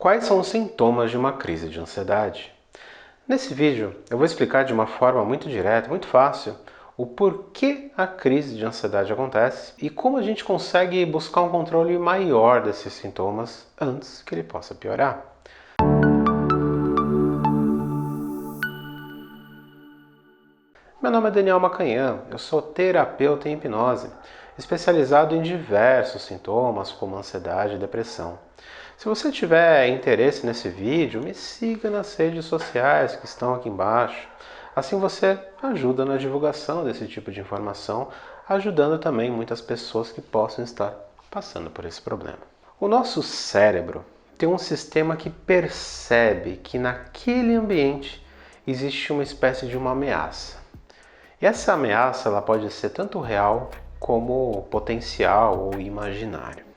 Quais são os sintomas de uma crise de ansiedade? Nesse vídeo eu vou explicar de uma forma muito direta, muito fácil, o porquê a crise de ansiedade acontece e como a gente consegue buscar um controle maior desses sintomas antes que ele possa piorar. Meu nome é Daniel Macanhã, eu sou terapeuta em hipnose, especializado em diversos sintomas como ansiedade e depressão. Se você tiver interesse nesse vídeo, me siga nas redes sociais que estão aqui embaixo. Assim você ajuda na divulgação desse tipo de informação, ajudando também muitas pessoas que possam estar passando por esse problema. O nosso cérebro tem um sistema que percebe que naquele ambiente existe uma espécie de uma ameaça. E essa ameaça ela pode ser tanto real como potencial ou imaginário.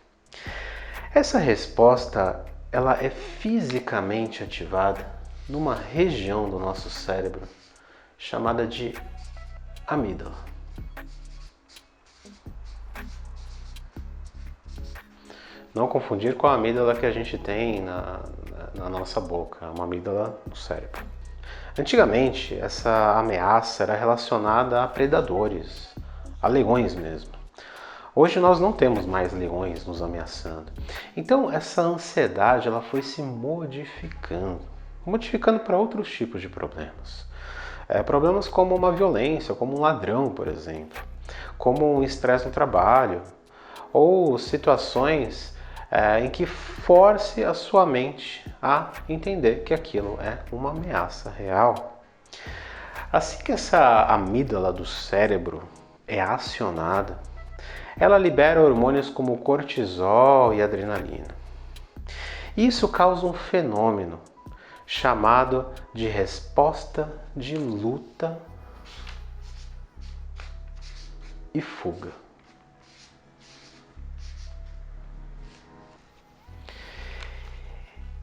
Essa resposta ela é fisicamente ativada numa região do nosso cérebro chamada de amígdala. Não confundir com a amígdala que a gente tem na nossa boca, uma amígdala no cérebro. Antigamente, essa ameaça era relacionada a predadores, a leões mesmo. Hoje nós não temos mais leões nos ameaçando. Então essa ansiedade ela foi se modificando para outros tipos de problemas. Problemas como uma violência, como um ladrão, por exemplo, como um estresse no trabalho, ou situações em que force a sua mente a entender que aquilo é uma ameaça real. Assim que essa amígdala do cérebro é acionada, ela libera hormônios como cortisol e adrenalina. Isso causa um fenômeno chamado de resposta de luta e fuga.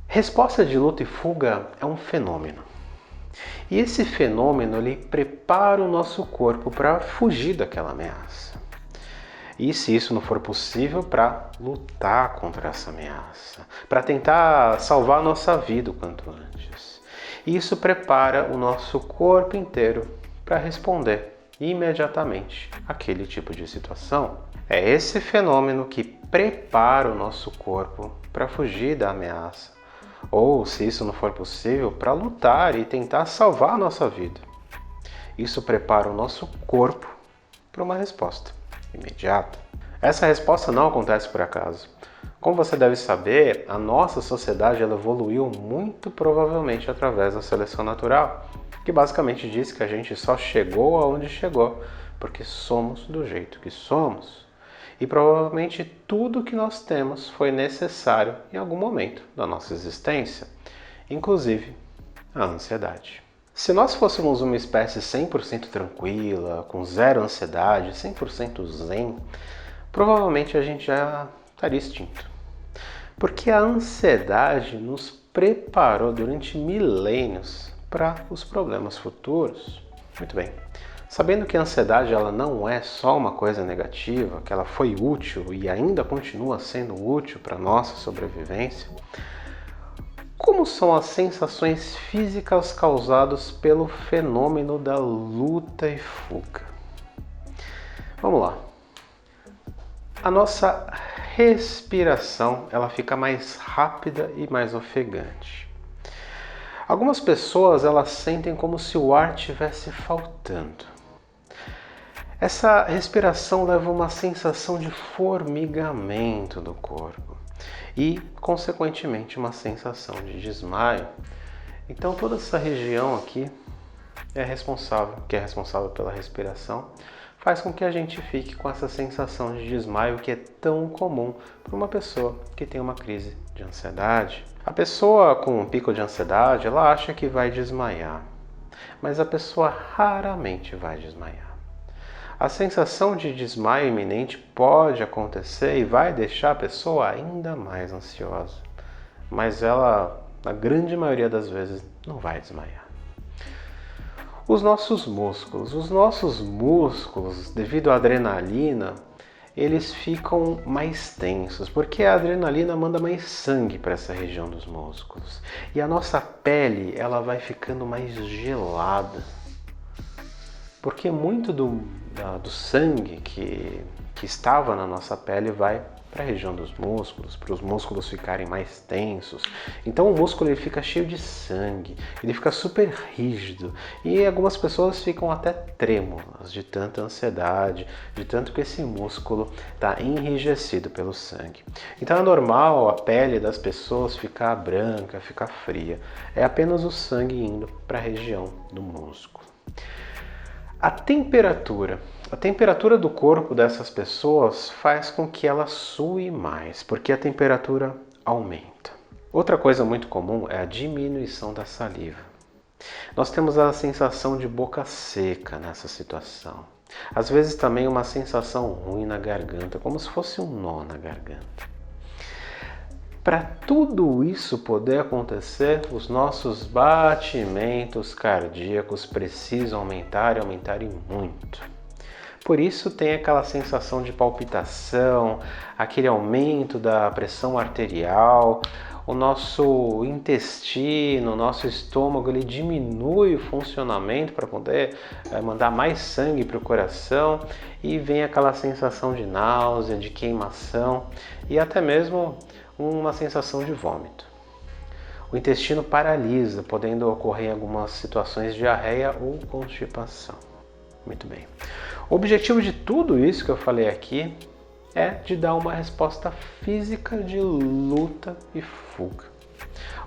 Resposta de luta e fuga é um fenômeno. E esse fenômeno ele prepara o nosso corpo para fugir daquela ameaça. E se isso não for possível, para lutar contra essa ameaça, para tentar salvar a nossa vida o quanto antes. E isso prepara o nosso corpo inteiro para responder imediatamente àquele tipo de situação. É esse fenômeno que prepara o nosso corpo para fugir da ameaça, ou, se isso não for possível, para lutar e tentar salvar a nossa vida. Isso prepara o nosso corpo para uma resposta imediata. Essa resposta não acontece por acaso. Como você deve saber, a nossa sociedade ela evoluiu muito provavelmente através da seleção natural, que basicamente diz que a gente só chegou aonde chegou porque somos do jeito que somos. E provavelmente tudo que nós temos foi necessário em algum momento da nossa existência, inclusive a ansiedade. Se nós fôssemos uma espécie 100% tranquila, com zero ansiedade, 100% zen, provavelmente a gente já estaria extinto. Porque a ansiedade nos preparou durante milênios para os problemas futuros. Muito bem. Sabendo que a ansiedade ela não é só uma coisa negativa, que ela foi útil e ainda continua sendo útil para a nossa sobrevivência, como são as sensações físicas causadas pelo fenômeno da luta e fuga? Vamos lá. A nossa respiração ela fica mais rápida e mais ofegante. Algumas pessoas elas sentem como se o ar estivesse faltando. Essa respiração leva a uma sensação de formigamento do corpo e, consequentemente, uma sensação de desmaio. Então, toda essa região aqui que é responsável pela respiração, faz com que a gente fique com essa sensação de desmaio que é tão comum para uma pessoa que tem uma crise de ansiedade. A pessoa com um pico de ansiedade, ela acha que vai desmaiar, mas a pessoa raramente vai desmaiar. A sensação de desmaio iminente pode acontecer e vai deixar a pessoa ainda mais ansiosa, mas ela, na grande maioria das vezes, não vai desmaiar. Os nossos músculos, devido à adrenalina, eles ficam mais tensos, porque a adrenalina manda mais sangue para essa região dos músculos. E a nossa pele, ela vai ficando mais gelada, porque muito do sangue que estava na nossa pele vai para a região dos músculos, para os músculos ficarem mais tensos. Então o músculo ele fica cheio de sangue, ele fica super rígido e algumas pessoas ficam até trêmulas de tanta ansiedade, de tanto que esse músculo está enrijecido pelo sangue. Então é normal a pele das pessoas ficar branca, ficar fria. É apenas o sangue indo para a região do músculo. A temperatura do corpo dessas pessoas faz com que ela sue mais, porque a temperatura aumenta. Outra coisa muito comum é a diminuição da saliva. Nós temos a sensação de boca seca nessa situação. Às vezes também uma sensação ruim na garganta, como se fosse um nó na garganta. Para tudo isso poder acontecer, os nossos batimentos cardíacos precisam aumentar e muito. Por isso tem aquela sensação de palpitação, aquele aumento da pressão arterial, o nosso intestino, o nosso estômago, ele diminui o funcionamento para poder mandar mais sangue para o coração e vem aquela sensação de náusea, de queimação e até mesmo uma sensação de vômito. O intestino paralisa, podendo ocorrer em algumas situações de diarreia ou constipação. Muito bem. O objetivo de tudo isso que eu falei aqui é de dar uma resposta física de luta e fuga.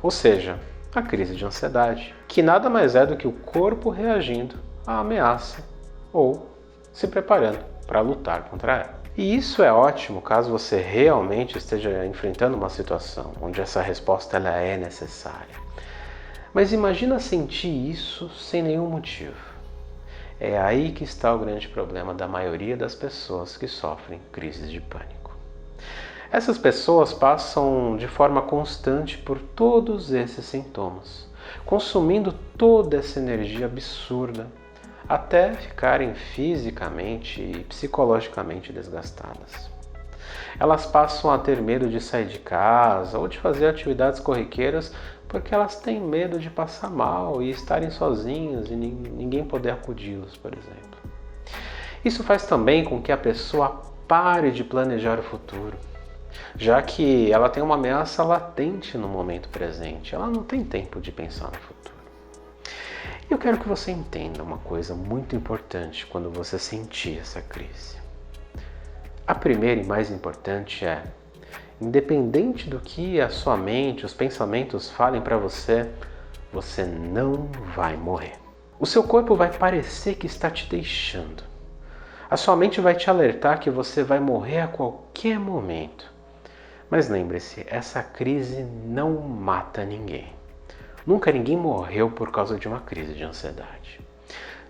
Ou seja, a crise de ansiedade, que nada mais é do que o corpo reagindo à ameaça ou se preparando para lutar contra ela. E isso é ótimo caso você realmente esteja enfrentando uma situação onde essa resposta ela é necessária. Mas imagina sentir isso sem nenhum motivo. É aí que está o grande problema da maioria das pessoas que sofrem crises de pânico. Essas pessoas passam de forma constante por todos esses sintomas, consumindo toda essa energia absurda, até ficarem fisicamente e psicologicamente desgastadas. Elas passam a ter medo de sair de casa ou de fazer atividades corriqueiras porque elas têm medo de passar mal e estarem sozinhas e ninguém poder acudi-los, por exemplo. Isso faz também com que a pessoa pare de planejar o futuro, já que ela tem uma ameaça latente no momento presente, ela não tem tempo de pensar no futuro. Eu quero que você entenda uma coisa muito importante quando você sentir essa crise. A primeira e mais importante é, independente do que a sua mente, os pensamentos falem para você, você não vai morrer. O seu corpo vai parecer que está te deixando. A sua mente vai te alertar que você vai morrer a qualquer momento. Mas lembre-se, essa crise não mata ninguém. Nunca ninguém morreu por causa de uma crise de ansiedade.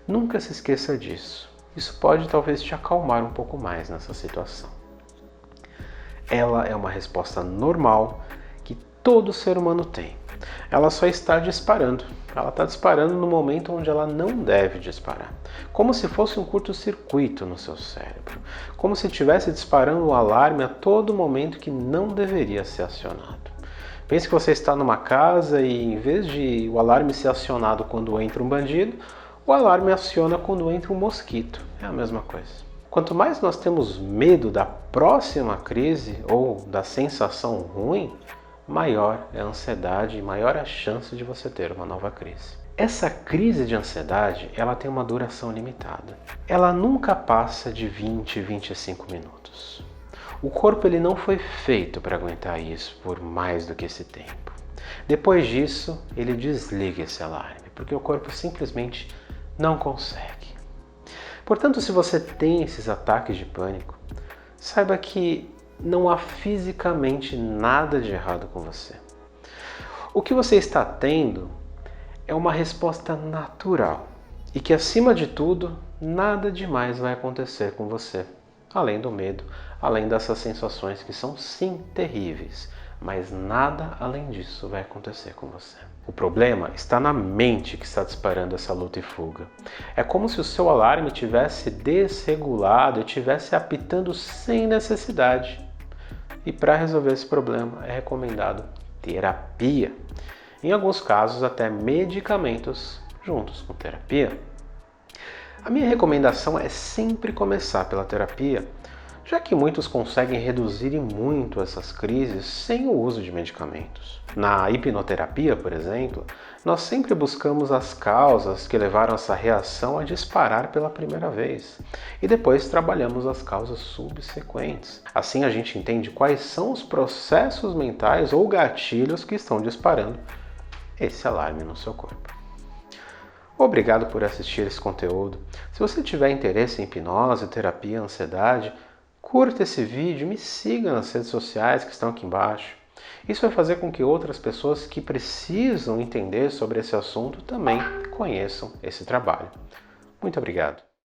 Nunca se esqueça disso. Isso pode talvez te acalmar um pouco mais nessa situação. Ela é uma resposta normal que todo ser humano tem. Ela só está disparando. Ela está disparando no momento onde ela não deve disparar. Como se fosse um curto-circuito no seu cérebro. Como se estivesse disparando o alarme a todo momento que não deveria ser acionado. Pense que você está numa casa e em vez de o alarme ser acionado quando entra um bandido, o alarme aciona quando entra um mosquito. É a mesma coisa. Quanto mais nós temos medo da próxima crise ou da sensação ruim, maior é a ansiedade e maior a chance de você ter uma nova crise. Essa crise de ansiedade, ela tem uma duração limitada. Ela nunca passa de 20, 25 minutos. O corpo ele não foi feito para aguentar isso por mais do que esse tempo. Depois disso, ele desliga esse alarme, porque o corpo simplesmente não consegue. Portanto, se você tem esses ataques de pânico, saiba que não há fisicamente nada de errado com você. O que você está tendo é uma resposta natural e que, acima de tudo, nada demais vai acontecer com você, além do medo, além dessas sensações que são sim terríveis, mas nada além disso vai acontecer com você. O problema está na mente que está disparando essa luta e fuga. É como se o seu alarme tivesse desregulado e estivesse apitando sem necessidade. E para resolver esse problema é recomendado terapia. Em alguns casos, até medicamentos juntos com terapia. A minha recomendação é sempre começar pela terapia, já que muitos conseguem reduzir e muito essas crises sem o uso de medicamentos. Na hipnoterapia, por exemplo, nós sempre buscamos as causas que levaram essa reação a disparar pela primeira vez e depois trabalhamos as causas subsequentes. Assim a gente entende quais são os processos mentais ou gatilhos que estão disparando esse alarme no seu corpo. Obrigado por assistir esse conteúdo. Se você tiver interesse em hipnose, terapia, ansiedade, curta esse vídeo e me siga nas redes sociais que estão aqui embaixo. Isso vai fazer com que outras pessoas que precisam entender sobre esse assunto também conheçam esse trabalho. Muito obrigado.